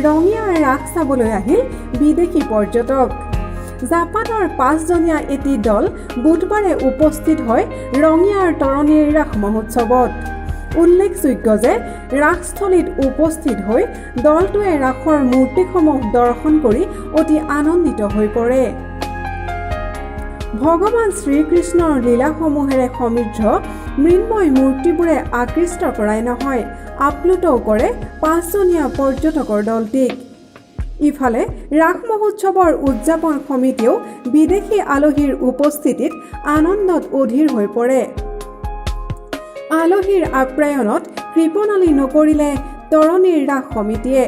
ৰঙিয়াৰ ৰাস চাবলৈ আহিল বিদেশী পৰ্যটক। জাপানৰ 5জনীয়া এটি দল বুধবাৰে উপস্থিত হয় ৰঙিয়াৰ তৰণীৰ ৰাস মহোৎসৱত। উল্লেখযোগ্য যে ৰাসস্থলীত উপস্থিত হৈ দলটোৱে ৰাসৰ মূৰ্তিসমূহ দৰ্শন কৰি অতি আনন্দিত হৈ পৰে। ভগৱান শ্ৰীকৃষ্ণৰ লীলাসমূহেৰে সমৃদ্ধ মৃন্ময় মূৰ্তিবোৰে আকৃষ্ট কৰাই নহয়, আপ্লুতও কৰে 5জনীয়া পৰ্যটকৰ দলটিক। ইফালে ৰাস মহোৎসৱৰ উদযাপন সমিতিয়েও বিদেশী আলহীৰ উপস্থিতিত আনন্দত অধীৰ হৈ পৰে। আলহীৰ আপ্যায়নত কৃপণালি নকৰিলে তৰণীৰ ৰাস সমিতিয়ে।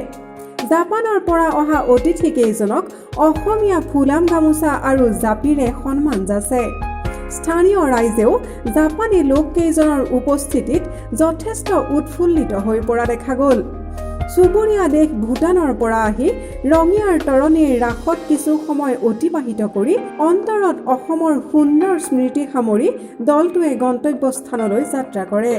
জাপানৰ পৰা অহা অতিথিকেইজনক অসমীয়া ফুলাম গামোচা আৰু জাপিৰে সন্মান যাচে। স্থানীয় ৰাইজেও জাপানী লোককেইজনৰ উপস্থিতিত যথেষ্ট উৎফুল্লিত হৈ পৰা দেখা গ'ল। চুবুৰীয়া দেশ ভূটানৰ পৰা আহি ৰঙিয়াৰ তৰণীৰ ৰাসত কিছু সময় অতিবাহিত কৰি অন্তৰত অসমৰ সুন্দৰ স্মৃতি সামৰি দলটোৱে গন্তব্যস্থানলৈ যাত্ৰা কৰে।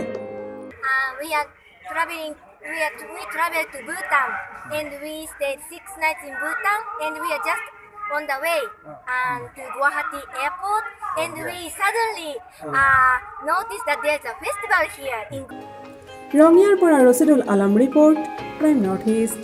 We traveled to Bhutan and we stayed 6 nights in Bhutan and we are just on the way to Guwahati airport and we suddenly noticed that there's a festival here in ৰঙিয়াৰ পৰা Rashidul Alam report, prime north east.